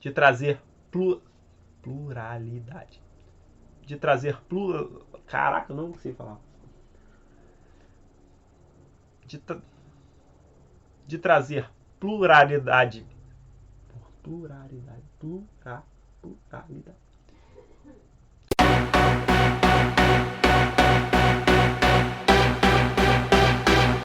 de trazer pluralidade. De trazer Caraca, eu não sei falar. De trazer pluralidade. Pluralidade.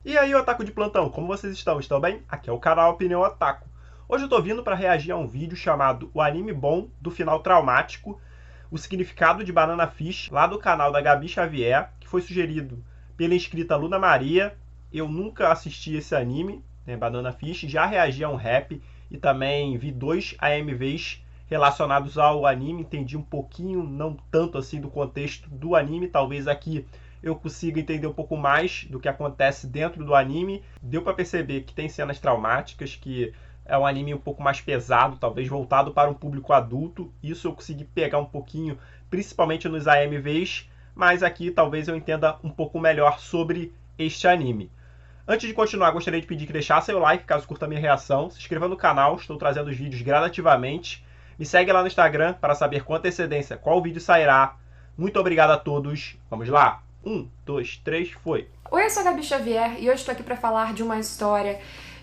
E aí, otaku de plantão, como vocês estão? Estão bem? Aqui é o canal Opinião Otaku. Hoje eu tô vindo para reagir a um vídeo chamado O Anime Bom do Final Traumático, o significado de Banana Fish, lá do canal da Gabi Xavier, que foi sugerido pela inscrita Luna Maria. Eu nunca assisti esse anime, né, Banana Fish, já reagi a um rap e também vi 2 AMVs relacionados ao anime, entendi um pouquinho, não tanto assim, do contexto do anime, talvez aqui eu consiga entender um pouco mais do que acontece dentro do anime. Deu para perceber que tem cenas traumáticas, que é um anime um pouco mais pesado, talvez voltado para um público adulto. Isso eu consegui pegar um pouquinho, principalmente nos AMVs, mas aqui talvez eu entenda um pouco melhor sobre este anime. Antes de continuar, gostaria de pedir que deixasse o like caso curta a minha reação, se inscreva no canal, estou trazendo os vídeos gradativamente, me segue lá no Instagram para saber com antecedência qual vídeo sairá. Muito obrigado a todos, vamos lá? 1, 2, 3, foi! Oi, eu sou a Gabi Xavier e hoje estou aqui para falar de uma história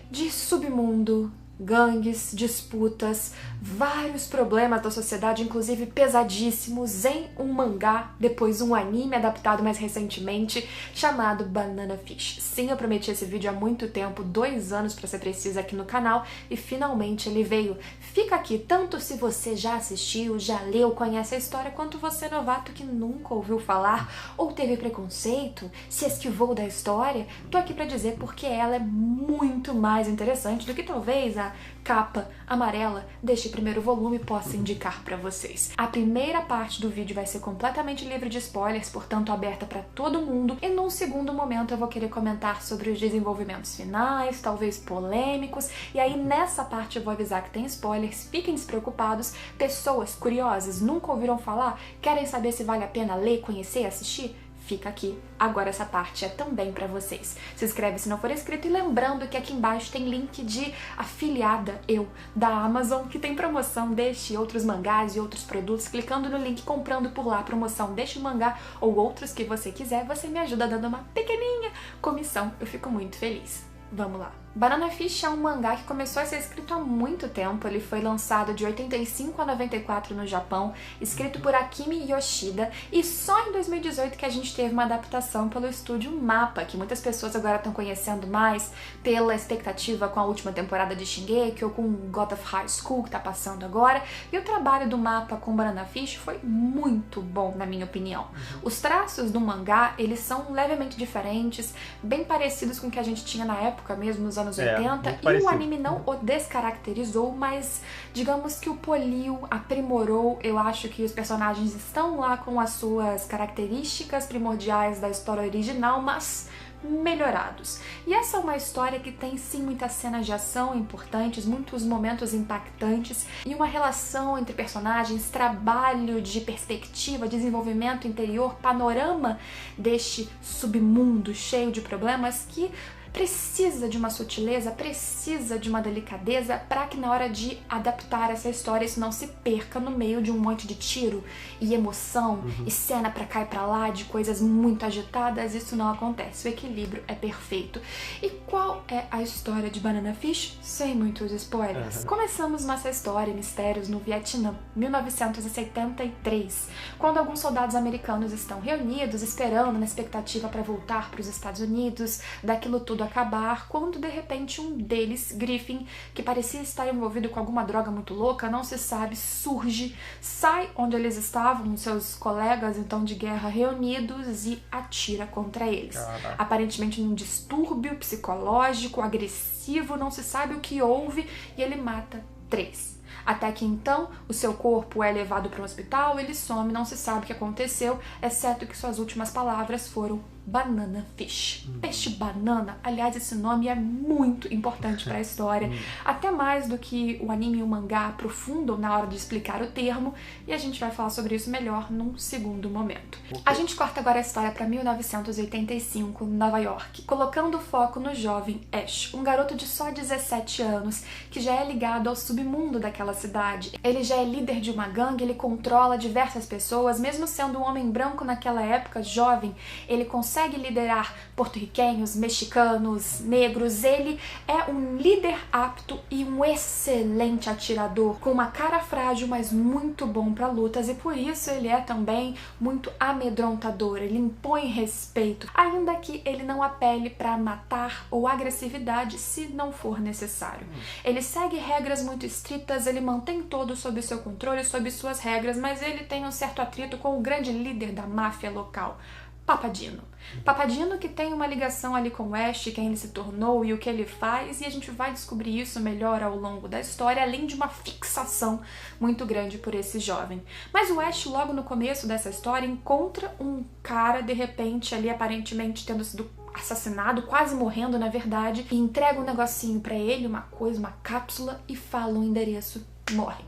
de submundo, gangues, disputas, vários problemas da sociedade, inclusive pesadíssimos, em um mangá, depois um anime adaptado mais recentemente, chamado Banana Fish. Sim, eu prometi esse vídeo há muito tempo, 2 anos para ser precisa, aqui no canal, e finalmente ele veio. Fica aqui, tanto se você já assistiu, já leu, conhece a história, quanto você novato que nunca ouviu falar, ou teve preconceito, se esquivou da história, tô aqui para dizer porque ela é muito mais interessante do que talvez a capa amarela deste primeiro volume possa indicar para vocês. A primeira parte do vídeo vai ser completamente livre de spoilers, portanto aberta para todo mundo, e num segundo momento eu vou querer comentar sobre os desenvolvimentos finais, talvez polêmicos, e aí nessa parte eu vou avisar que tem spoilers, fiquem despreocupados, pessoas curiosas, nunca ouviram falar, querem saber se vale a pena ler, conhecer, assistir? Fica aqui. Agora essa parte é também pra vocês. Se inscreve se não for inscrito e lembrando que aqui embaixo tem link de afiliada da Amazon, que tem promoção deste e outros mangás e outros produtos. Clicando no link, comprando por lá a promoção deste mangá ou outros que você quiser, você me ajuda dando uma pequenininha comissão. Eu fico muito feliz. Vamos lá. Banana Fish é um mangá que começou a ser escrito há muito tempo. Ele foi lançado de 85 a 94 no Japão, escrito por Akimi Yoshida, e só em 2018 que a gente teve uma adaptação pelo estúdio MAPPA, que muitas pessoas agora estão conhecendo mais pela expectativa com a última temporada de Shingeki ou com God of High School, que tá passando agora. E o trabalho do MAPPA com Banana Fish foi muito bom, na minha opinião. Os traços do mangá, eles são levemente diferentes, bem parecidos com o que a gente tinha na época mesmo, nos anos 80, e o anime não o descaracterizou, mas digamos que o poliu, aprimorou. Eu acho que os personagens estão lá com as suas características primordiais da história original, mas melhorados. E essa é uma história que tem sim muitas cenas de ação importantes, muitos momentos impactantes e uma relação entre personagens, trabalho de perspectiva, desenvolvimento interior, panorama deste submundo cheio de problemas que precisa de uma sutileza, precisa de uma delicadeza para que na hora de adaptar essa história isso não se perca no meio de um monte de tiro e emoção e cena pra cá e pra lá, de coisas muito agitadas. Isso não acontece, o equilíbrio é perfeito. E qual é a história de Banana Fish? Sem muitos spoilers. Começamos nossa história em Mistérios no Vietnã, 1973, quando alguns soldados americanos estão reunidos, esperando na expectativa para voltar para os Estados Unidos, daquilo tudo acabar, quando de repente um deles, Griffin, que parecia estar envolvido com alguma droga muito louca, não se sabe, surge, sai onde eles estavam, seus colegas então de guerra reunidos, e atira contra eles. Caraca. Aparentemente num distúrbio psicológico, agressivo, não se sabe o que houve, e ele mata 3. Até que então o seu corpo é levado para um hospital, ele some, não se sabe o que aconteceu, exceto que suas últimas palavras foram Banana Fish. Peixe banana, aliás, esse nome é muito importante para a história, até mais do que o anime e o mangá aprofundam na hora de explicar o termo, e a gente vai falar sobre isso melhor num segundo momento. A gente corta agora a história para 1985, Nova York, colocando o foco no jovem Ash, um garoto de só 17 anos, que já é ligado ao submundo daquela naquela cidade. Ele já é líder de uma gangue, ele controla diversas pessoas, mesmo sendo um homem branco naquela época, jovem, ele consegue liderar porto-riquenhos, mexicanos, negros. Ele é um líder apto e um excelente atirador, com uma cara frágil, mas muito bom para lutas, e por isso ele é também muito amedrontador, ele impõe respeito, ainda que ele não apele para matar ou agressividade se não for necessário. Ele segue regras muito estritas, ele mantém todos sob seu controle, sob suas regras, mas ele tem um certo atrito com o grande líder da máfia local, Papa Dino. Papa Dino, que tem uma ligação ali com o Ash, quem ele se tornou e o que ele faz, e a gente vai descobrir isso melhor ao longo da história, além de uma fixação muito grande por esse jovem. Mas o Ash, logo no começo dessa história, encontra um cara, de repente, ali aparentemente tendo sido assassinado, quase morrendo na verdade, e entrega um negocinho pra ele, uma coisa, uma cápsula, e fala o endereço, morre.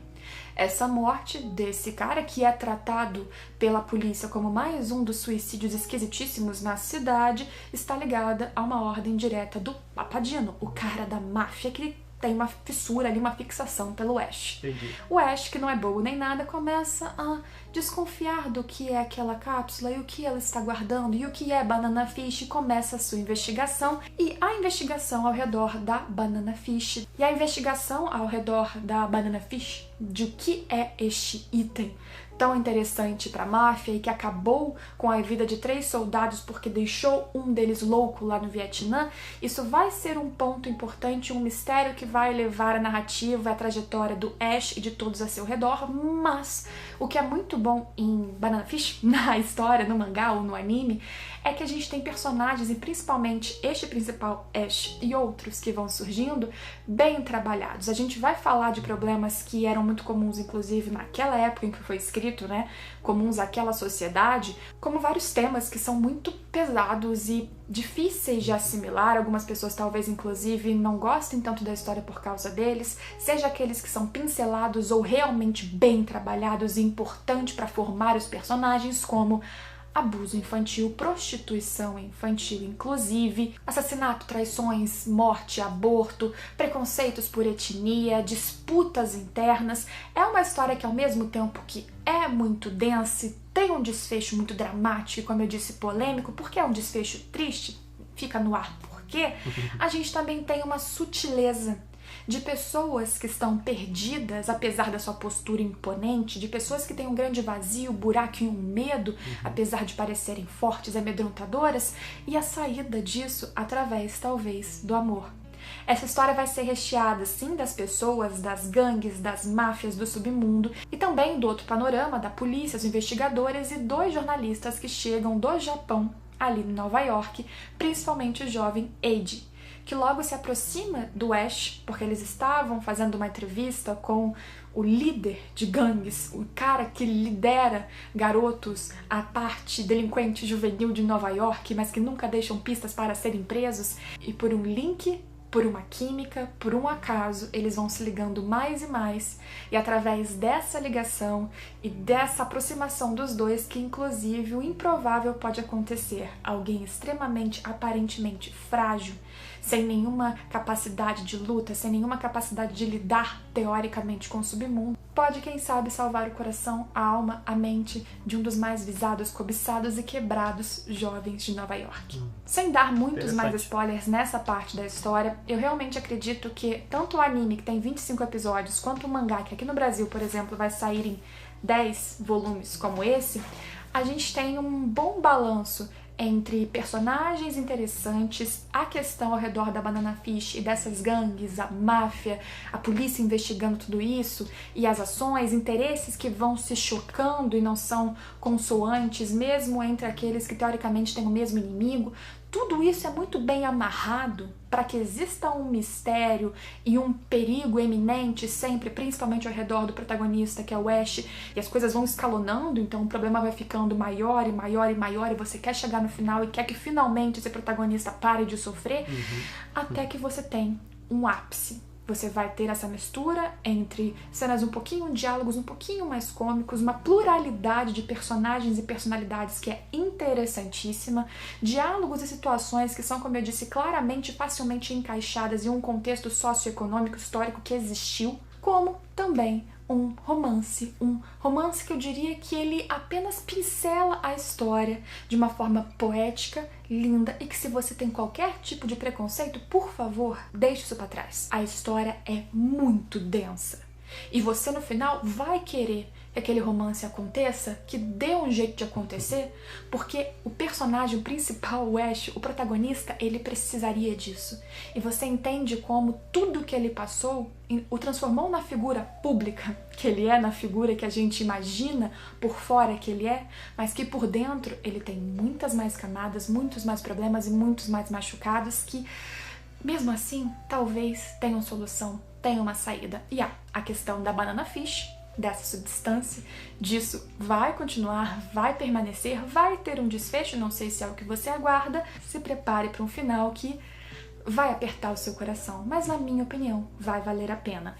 Essa morte desse cara, que é tratado pela polícia como mais um dos suicídios esquisitíssimos na cidade, está ligada a uma ordem direta do Papa Dino, o cara da máfia que tem uma fissura ali, uma fixação pelo Ash. Entendi. O Ash, que não é bobo nem nada, começa a desconfiar do que é aquela cápsula e o que ela está guardando e o que é Banana Fish. Começa a sua investigação e a investigação ao redor da Banana Fish. E a investigação ao redor da Banana Fish, de o que é este item tão interessante para a máfia e que acabou com a vida de 3 soldados porque deixou um deles louco lá no Vietnã, isso vai ser um ponto importante, um mistério que vai levar a narrativa, a trajetória do Ash e de todos a seu redor. Mas o que é muito bom em Banana Fish, na história, no mangá ou no anime, é que a gente tem personagens, e principalmente este principal, Ash, e outros que vão surgindo, bem trabalhados. A gente vai falar de problemas que eram muito comuns, inclusive, naquela época em que foi escrito, né? Comuns àquela sociedade, como vários temas que são muito pesados e difíceis de assimilar. Algumas pessoas talvez, inclusive, não gostem tanto da história por causa deles, seja aqueles que são pincelados ou realmente bem trabalhados e importante para formar os personagens, como abuso infantil, prostituição infantil, inclusive, assassinato, traições, morte, aborto, preconceitos por etnia, disputas internas. É uma história que, ao mesmo tempo que é muito densa, tem um desfecho muito dramático e, como eu disse, polêmico, porque é um desfecho triste, fica no ar porque a gente também tem uma sutileza de pessoas que estão perdidas, apesar da sua postura imponente, de pessoas que têm um grande vazio, buraco e um medo, apesar de parecerem fortes e amedrontadoras, e a saída disso através, talvez, do amor. Essa história vai ser recheada, sim, das pessoas, das gangues, das máfias do submundo e também do outro panorama, da polícia, os investigadores e 2 jornalistas que chegam do Japão, ali em Nova York, principalmente o jovem Eiji, que logo se aproxima do Ash, porque eles estavam fazendo uma entrevista com o líder de gangues, o cara que lidera garotos, a parte delinquente juvenil de Nova York, mas que nunca deixam pistas para serem presos, e por um link, por uma química, por um acaso, eles vão se ligando mais e mais, e através dessa ligação e dessa aproximação dos dois, que inclusive o improvável pode acontecer, alguém extremamente, aparentemente frágil, sem nenhuma capacidade de luta, sem nenhuma capacidade de lidar teoricamente com o submundo, pode, quem sabe, salvar o coração, a alma, a mente de um dos mais visados, cobiçados e quebrados jovens de Nova York. Sem dar muitos mais spoilers nessa parte da história, eu realmente acredito que tanto o anime, que tem 25 episódios, quanto o mangá, que aqui no Brasil, por exemplo, vai sair em 10 volumes como esse, a gente tem um bom balanço entre personagens interessantes, a questão ao redor da Banana Fish e dessas gangues, a máfia, a polícia investigando tudo isso, e as ações, interesses que vão se chocando e não são consoantes, mesmo entre aqueles que teoricamente têm o mesmo inimigo. Tudo isso é muito bem amarrado para que exista um mistério e um perigo eminente sempre, principalmente ao redor do protagonista, que é o Ash, e as coisas vão escalonando, então o problema vai ficando maior e maior e maior, e você quer chegar no final e quer que finalmente esse protagonista pare de sofrer, até que você tem um ápice. Você vai ter essa mistura entre cenas diálogos um pouquinho mais cômicos, uma pluralidade de personagens e personalidades que é interessantíssima, diálogos e situações que são, como eu disse, claramente e facilmente encaixadas em um contexto socioeconômico histórico que existiu, como também um romance que eu diria que ele apenas pincela a história de uma forma poética, linda, e que se você tem qualquer tipo de preconceito, por favor, deixe isso pra trás. A história é muito densa e você no final vai querer que aquele romance aconteça, que dê um jeito de acontecer, porque o personagem principal, o Ash, o protagonista, ele precisaria disso. E você entende como tudo que ele passou o transformou na figura pública que ele é, na figura que a gente imagina por fora que ele é, mas que por dentro ele tem muitas mais camadas, muitos mais problemas e muitos mais machucados que, mesmo assim, talvez tenham solução, tenham uma saída. E a questão da Banana Fish, dessa substância, disso vai continuar, vai permanecer, vai ter um desfecho, não sei se é o que você aguarda, se prepare para um final que vai apertar o seu coração, mas na minha opinião, vai valer a pena.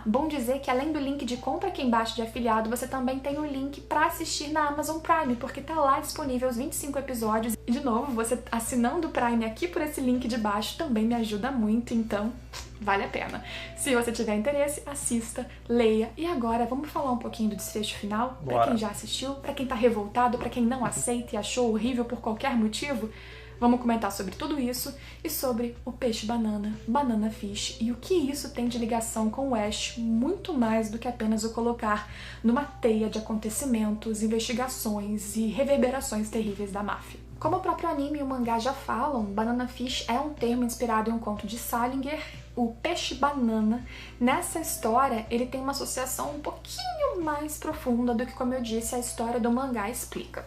Bom dizer que além do link de compra aqui embaixo de afiliado, você também tem o link para assistir na Amazon Prime, porque tá lá disponível os 25 episódios. E de novo, você assinando o Prime aqui por esse link de baixo também me ajuda muito, então vale a pena. Se você tiver interesse, assista, leia. E agora vamos falar um pouquinho do desfecho final, para quem já assistiu, para quem tá revoltado, para quem não aceita e achou horrível por qualquer motivo. Vamos comentar sobre tudo isso e sobre o peixe banana, Banana Fish, e o que isso tem de ligação com o Ash, muito mais do que apenas o colocar numa teia de acontecimentos, investigações e reverberações terríveis da máfia. Como o próprio anime e o mangá já falam, Banana Fish é um termo inspirado em um conto de Salinger, o peixe banana. Nessa história, ele tem uma associação um pouquinho mais profunda do que, como eu disse, a história do mangá explica.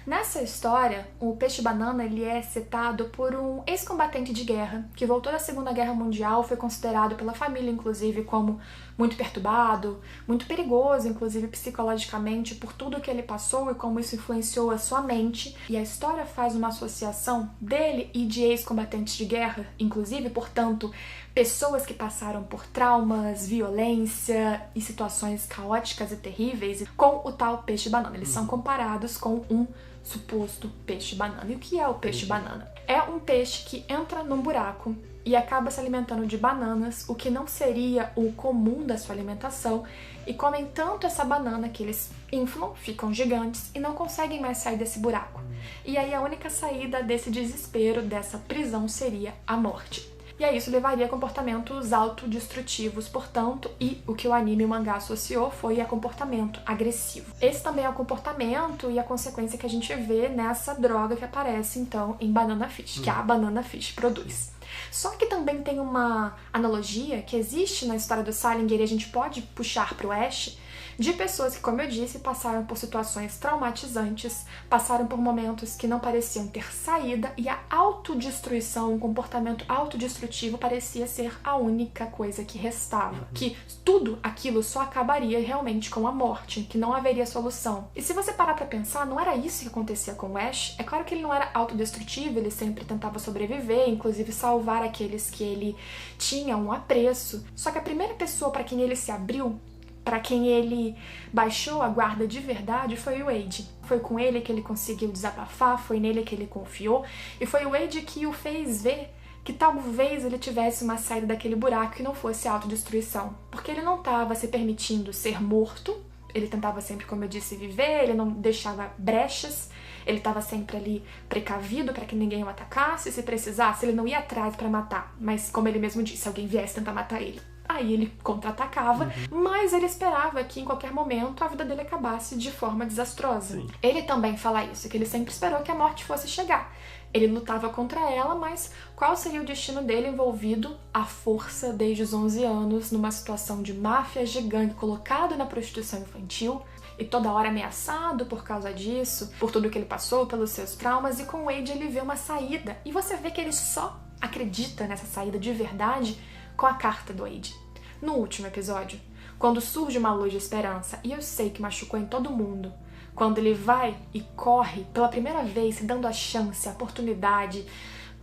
Nessa história, o peixe-banana ele é citado por um ex-combatente de guerra que voltou da Segunda Guerra Mundial, foi considerado pela família, inclusive, como muito perturbado, muito perigoso, inclusive psicologicamente, por tudo que ele passou e como isso influenciou a sua mente. E a história faz uma associação dele e de ex-combatentes de guerra, inclusive, portanto, pessoas que passaram por traumas, violência e situações caóticas e terríveis com o tal peixe-banana. Eles são comparados com um suposto peixe-banana. E o que é o peixe-banana? É um peixe que entra num buraco e acaba se alimentando de bananas, o que não seria o comum da sua alimentação, e comem tanto essa banana que eles inflam, ficam gigantes e não conseguem mais sair desse buraco. E aí a única saída desse desespero, dessa prisão, seria a morte. E aí isso levaria a comportamentos autodestrutivos, portanto, e o que o anime e o mangá associou foi a comportamento agressivo. Esse também é o comportamento e a consequência que a gente vê nessa droga que aparece, então, em Banana Fish, que a Banana Fish produz. Só que também tem uma analogia que existe na história do Salinger e a gente pode puxar para o Ash, de pessoas que, como eu disse, passaram por situações traumatizantes, passaram por momentos que não pareciam ter saída e a autodestruição, um comportamento autodestrutivo parecia ser a única coisa que restava. Que tudo aquilo só acabaria realmente com a morte, que não haveria solução. E se você parar pra pensar, não era isso que acontecia com o Ash. É claro que ele não era autodestrutivo, ele sempre tentava sobreviver, inclusive salvar aqueles que ele tinha um apreço. Só que a primeira pessoa para quem ele se abriu, para quem ele baixou a guarda de verdade, foi o Wade. Foi com ele que ele conseguiu desabafar, foi nele que ele confiou, e foi o Wade que o fez ver que talvez ele tivesse uma saída daquele buraco que não fosse autodestruição. Porque ele não estava se permitindo ser morto, ele tentava sempre, como eu disse, viver, ele não deixava brechas, ele estava sempre ali precavido para que ninguém o atacasse, se precisasse, ele não ia atrás para matar, mas como ele mesmo disse, alguém viesse tentar matar ele. Aí ele contra-atacava, mas ele esperava que em qualquer momento a vida dele acabasse de forma desastrosa. Sim. Ele também fala isso, que ele sempre esperou que a morte fosse chegar. Ele lutava contra ela, mas qual seria o destino dele envolvido à força desde os 11 anos, numa situação de máfia gigante, colocado na prostituição infantil, e toda hora ameaçado por causa disso, por tudo que ele passou, pelos seus traumas, e com o Wade ele vê uma saída. E você vê que ele só acredita nessa saída de verdade com a carta do Wade. No último episódio, quando surge uma luz de esperança, e eu sei que machucou em todo mundo, quando ele vai e corre pela primeira vez, se dando a chance, a oportunidade,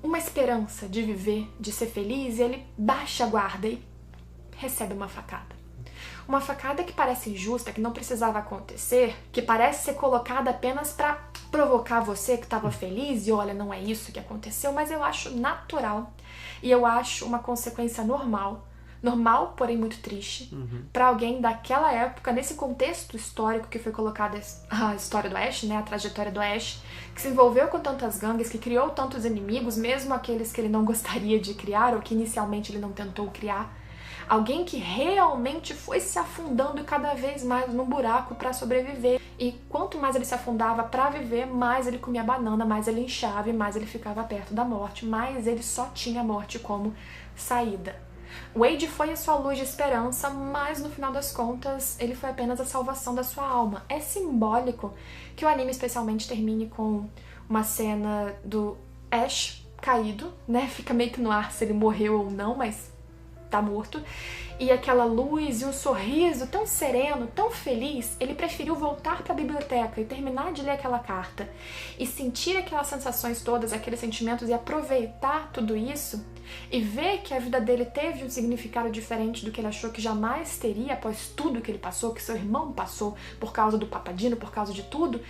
uma esperança de viver, de ser feliz, e ele baixa a guarda e recebe uma facada. Uma facada que parece injusta, que não precisava acontecer, que parece ser colocada apenas para provocar você que estava feliz, e olha, não é isso que aconteceu, mas eu acho natural, e eu acho uma consequência normal normal, porém muito triste, pra alguém daquela época, nesse contexto histórico que foi colocada a história do Ash, né, a trajetória do Ash, que se envolveu com tantas gangues, que criou tantos inimigos, mesmo aqueles que ele não gostaria de criar, ou que inicialmente ele não tentou criar. Alguém que realmente foi se afundando cada vez mais no buraco para sobreviver. E quanto mais ele se afundava para viver, mais ele comia banana, mais ele inchava e mais ele ficava perto da morte, mais ele só tinha a morte como saída. Wade foi a sua luz de esperança, mas no final das contas ele foi apenas a salvação da sua alma. É simbólico que o anime especialmente termine com uma cena do Ash caído, né? Fica meio que no ar se ele morreu ou não, mas tá morto. E aquela luz e um sorriso tão sereno, tão feliz, ele preferiu voltar para a biblioteca e terminar de ler aquela carta e sentir aquelas sensações todas, aqueles sentimentos e aproveitar tudo isso e ver que a vida dele teve um significado diferente do que ele achou que jamais teria após tudo que ele passou, que seu irmão passou por causa do Papadino, por causa de tudo,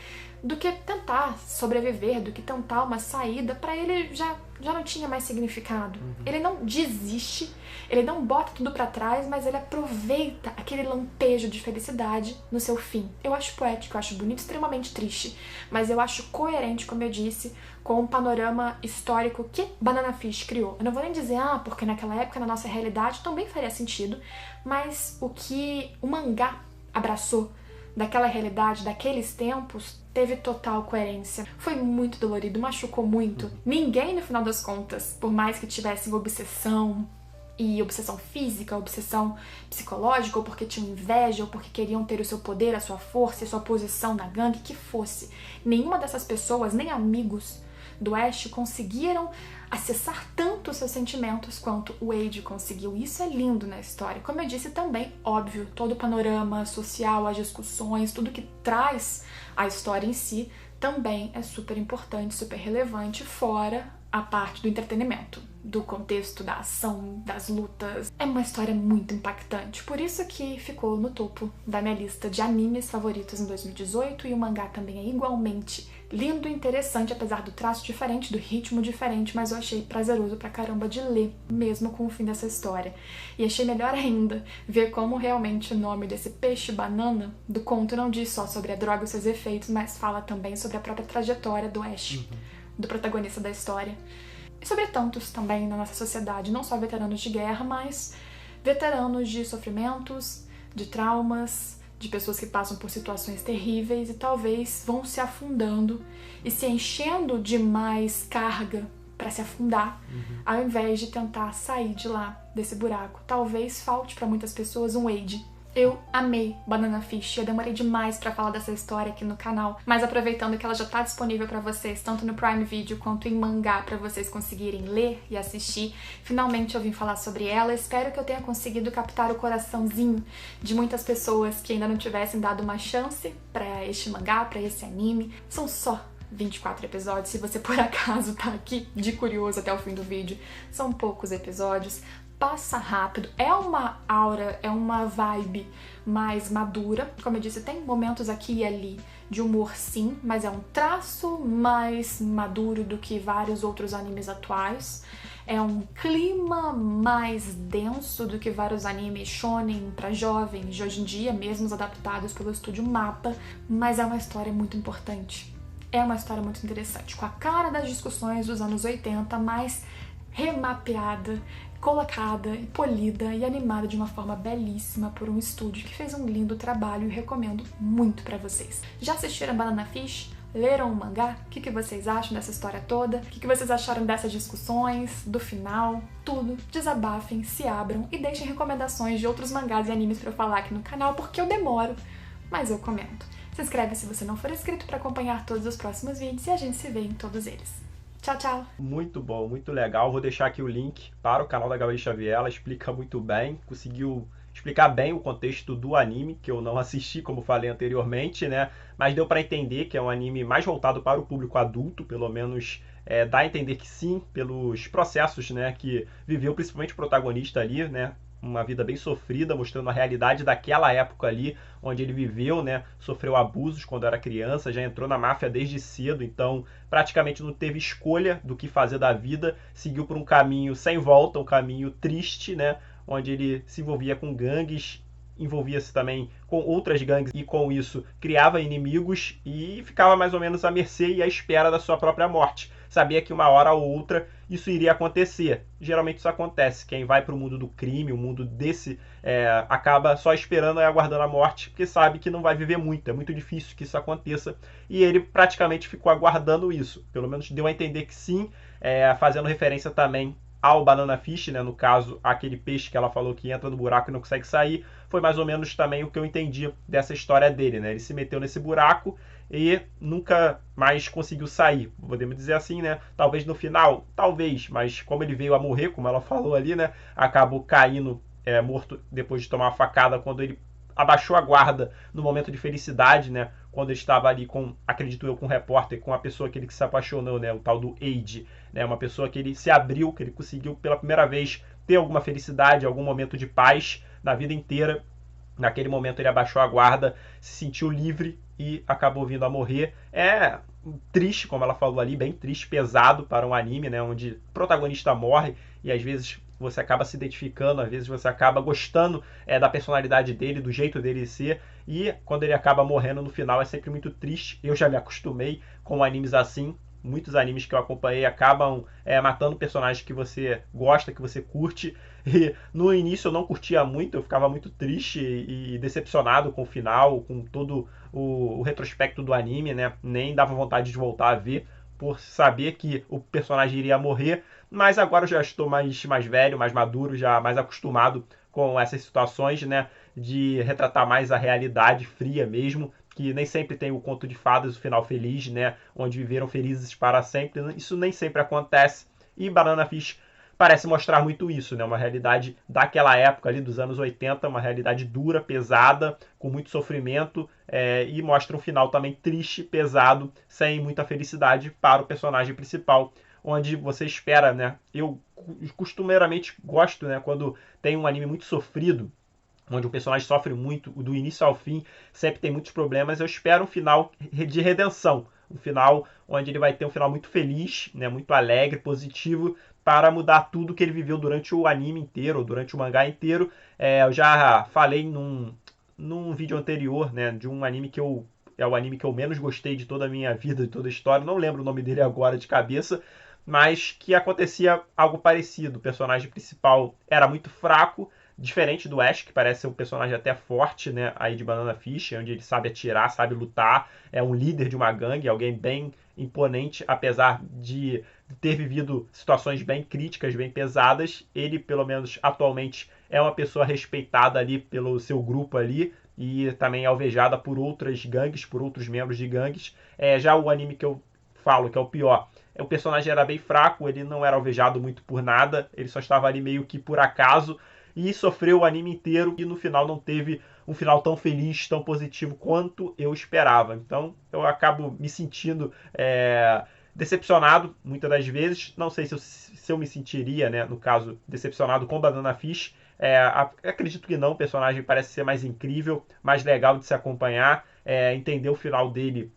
do que tentar sobreviver, do que tentar uma saída, para ele já não tinha mais significado. Ele não desiste, ele não bota tudo pra trás, mas ele aproveita aquele lampejo de felicidade no seu fim. Eu acho poético, eu acho bonito, extremamente triste, mas eu acho coerente, como eu disse, com o panorama histórico que Banana Fish criou. Eu não vou nem dizer, porque naquela época, na nossa realidade, também faria sentido, mas o que o mangá abraçou daquela realidade, daqueles tempos, teve total coerência. Foi muito dolorido, machucou muito. Ninguém, no final das contas, por mais que tivesse obsessão, e obsessão física, obsessão psicológica, ou porque tinham inveja, ou porque queriam ter o seu poder, a sua força, a sua posição na gangue, que fosse. Nenhuma dessas pessoas, nem amigos do Ash, conseguiram acessar tanto os seus sentimentos quanto o Wade conseguiu. Isso é lindo na história. Como eu disse também, óbvio, todo o panorama social, as discussões, tudo que traz a história em si, também é super importante, super relevante, fora a parte do entretenimento, do contexto, da ação, das lutas. É uma história muito impactante, por isso que ficou no topo da minha lista de animes favoritos em 2018, e o mangá também é igualmente lindo e interessante, apesar do traço diferente, do ritmo diferente, mas eu achei prazeroso pra caramba de ler, mesmo com o fim dessa história. E achei melhor ainda ver como realmente o nome desse peixe banana do conto não diz só sobre a droga e seus efeitos, mas fala também sobre a própria trajetória do Ash, do protagonista da história. E sobre tantos também na nossa sociedade, não só veteranos de guerra, mas veteranos de sofrimentos, de traumas, de pessoas que passam por situações terríveis e talvez vão se afundando e se enchendo de mais carga para se afundar, ao invés de tentar sair de lá, desse buraco. Talvez falte para muitas pessoas um Wade. Eu amei Banana Fish, eu demorei demais pra falar dessa história aqui no canal, mas aproveitando que ela já tá disponível pra vocês, tanto no Prime Video quanto em mangá, pra vocês conseguirem ler e assistir, finalmente eu vim falar sobre ela. Espero que eu tenha conseguido captar o coraçãozinho de muitas pessoas que ainda não tivessem dado uma chance pra este mangá, pra esse anime. São só 24 episódios, se você por acaso tá aqui de curioso até o fim do vídeo, são poucos episódios. Passa rápido, é uma aura, é uma vibe mais madura. Como eu disse, tem momentos aqui e ali de humor sim, mas é um traço mais maduro do que vários outros animes atuais. É um clima mais denso do que vários animes shonen pra jovens de hoje em dia, mesmo os adaptados pelo estúdio Mapa, mas é uma história muito importante. É uma história muito interessante, com a cara das discussões dos anos 80, mas remapeada, colocada, polida e animada de uma forma belíssima por um estúdio que fez um lindo trabalho e recomendo muito pra vocês. Já assistiram Banana Fish? Leram o mangá? O que vocês acham dessa história toda? O que vocês acharam dessas discussões, do final? Tudo. Desabafem, se abram e deixem recomendações de outros mangás e animes pra eu falar aqui no canal, porque eu demoro, mas eu comento. Se inscreve se você não for inscrito pra acompanhar todos os próximos vídeos e a gente se vê em todos eles. Tchau, tchau! Muito bom, muito legal. Vou deixar aqui o link para o canal da Gabi Xavier. Ela explica muito bem, conseguiu explicar bem o contexto do anime, que eu não assisti, como falei anteriormente, né? Mas deu para entender que é um anime mais voltado para o público adulto, pelo menos dá a entender que sim, pelos processos, né, que viveu principalmente o protagonista ali, né? Uma vida bem sofrida, mostrando a realidade daquela época ali, onde ele viveu, né? Sofreu abusos quando era criança, já entrou na máfia desde cedo, então praticamente não teve escolha do que fazer da vida, seguiu por um caminho sem volta, um caminho triste, né? onde ele se envolvia com gangues, envolvia-se também com outras gangues e com isso criava inimigos e ficava mais ou menos à mercê e à espera da sua própria morte. Sabia que uma hora ou outra isso iria acontecer. Geralmente isso acontece. Quem vai para o mundo do crime, o mundo desse, acaba só esperando e aguardando a morte, porque sabe que não vai viver muito. É muito difícil que isso aconteça. E ele praticamente ficou aguardando isso. Pelo menos deu a entender que sim, fazendo referência também ao Banana Fish, né? No caso, aquele peixe que ela falou que entra no buraco e não consegue sair, foi mais ou menos também o que eu entendi dessa história dele, né? Ele se meteu nesse buraco e nunca mais conseguiu sair, podemos dizer assim, né? Talvez no final, talvez, mas como ele veio a morrer, como ela falou ali, né? Acabou caindo morto depois de tomar uma facada quando ele abaixou a guarda no momento de felicidade, né? Quando ele estava ali com, acredito eu, com um repórter, com a pessoa que ele se apaixonou, né? O tal do Age, né? Uma pessoa que ele se abriu, que ele conseguiu pela primeira vez ter alguma felicidade, algum momento de paz na vida inteira. Naquele momento ele abaixou a guarda, se sentiu livre e acabou vindo a morrer. É triste, como ela falou ali, bem triste, pesado para um anime, né? Onde o protagonista morre e às vezes você acaba se identificando, às vezes você acaba gostando da personalidade dele, do jeito dele ser, e quando ele acaba morrendo no final é sempre muito triste. Eu já me acostumei com animes assim. Muitos animes que eu acompanhei acabam matando personagens que você gosta, que você curte. E no início eu não curtia muito, eu ficava muito triste e decepcionado com o final, com todo o retrospecto do anime, né? Nem dava vontade de voltar a ver, por saber que o personagem iria morrer. Mas agora eu já estou mais velho, mais maduro, já mais acostumado com essas situações, né? De retratar mais a realidade fria mesmo, que nem sempre tem o conto de fadas, o final feliz, né? Onde viveram felizes para sempre. Isso nem sempre acontece. E Banana Fish parece mostrar muito isso, né? Uma realidade daquela época ali, dos anos 80, uma realidade dura, pesada, com muito sofrimento, e mostra um final também triste, pesado, sem muita felicidade para o personagem principal, onde você espera, né? Eu costumeiramente gosto, né? Quando tem um anime muito sofrido, onde o personagem sofre muito, do início ao fim, sempre tem muitos problemas, eu espero um final de redenção, um final onde ele vai ter um final muito feliz, né, muito alegre, positivo, para mudar tudo que ele viveu durante o anime inteiro, ou durante o mangá inteiro. Eu já falei num vídeo anterior, né, de um anime que é o anime que eu menos gostei de toda a minha vida, de toda a história, não lembro o nome dele agora de cabeça, mas que acontecia algo parecido. O personagem principal era muito fraco, diferente do Ash, que parece ser um personagem até forte, né, aí de Banana Fish, onde ele sabe atirar, sabe lutar, é um líder de uma gangue, alguém bem imponente, apesar de ter vivido situações bem críticas, bem pesadas. Ele, pelo menos atualmente, é uma pessoa respeitada ali pelo seu grupo ali, e também é alvejada por outras gangues, por outros membros de gangues. Já o anime que eu falo, que é o pior, o personagem era bem fraco, ele não era alvejado muito por nada, ele só estava ali meio que por acaso, e sofreu o anime inteiro e no final não teve um final tão feliz, tão positivo quanto eu esperava. Então eu acabo me sentindo decepcionado muitas das vezes. Não sei se eu me sentiria, né, no caso, decepcionado com Banana Fish. Acredito que não, o personagem parece ser mais incrível, mais legal de se acompanhar. Entender o final dele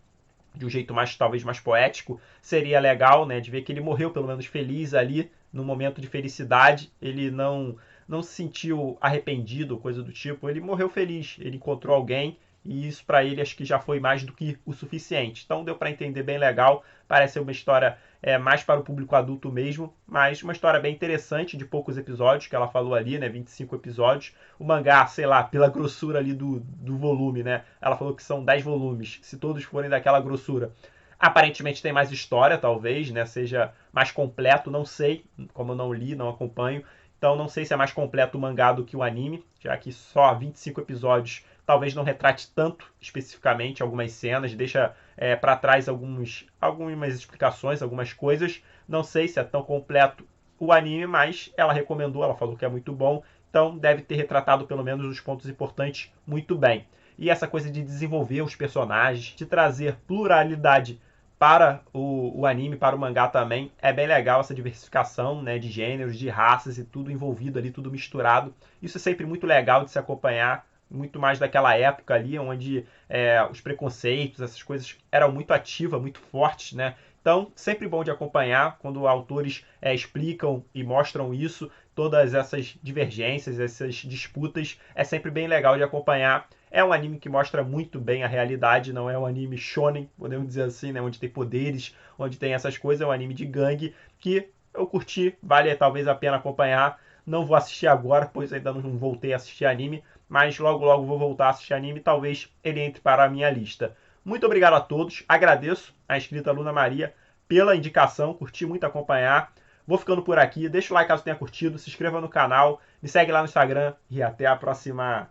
de um jeito mais, talvez, mais poético, seria legal, né, de ver que ele morreu pelo menos feliz ali, no momento de felicidade, ele não se sentiu arrependido, coisa do tipo, ele morreu feliz, ele encontrou alguém e isso para ele acho que já foi mais do que o suficiente. Então deu para entender bem legal, parece ser uma história mais para o público adulto mesmo, mas uma história bem interessante, de poucos episódios, que ela falou ali, né, 25 episódios. O mangá, sei lá, pela grossura ali do volume, né, ela falou que são 10 volumes, se todos forem daquela grossura. Aparentemente tem mais história, talvez, né, seja mais completo, não sei, como eu não li, não acompanho. Então não sei se é mais completo o mangá do que o anime, já que só 25 episódios talvez não retrate tanto especificamente algumas cenas, deixa para trás algumas explicações, algumas coisas. Não sei se é tão completo o anime, mas ela recomendou, ela falou que é muito bom, então deve ter retratado pelo menos os pontos importantes muito bem. E essa coisa de desenvolver os personagens, de trazer pluralidade para o anime, para o mangá também, é bem legal essa diversificação, né, de gêneros, de raças e tudo envolvido ali, tudo misturado. Isso é sempre muito legal de se acompanhar, muito mais daquela época ali, onde os preconceitos, essas coisas eram muito ativas, muito fortes, né? Então, sempre bom de acompanhar quando autores explicam e mostram isso, todas essas divergências, essas disputas, é sempre bem legal de acompanhar. É um anime que mostra muito bem a realidade, não é um anime shonen, podemos dizer assim, né? Onde tem poderes, onde tem essas coisas, é um anime de gangue que eu curti, vale talvez a pena acompanhar. Não vou assistir agora, pois ainda não voltei a assistir anime, mas logo logo vou voltar a assistir anime, talvez ele entre para a minha lista. Muito obrigado a todos, agradeço a inscrita Luna Maria pela indicação, curti muito acompanhar. Vou ficando por aqui, deixa o like caso tenha curtido, se inscreva no canal, me segue lá no Instagram e até a próxima.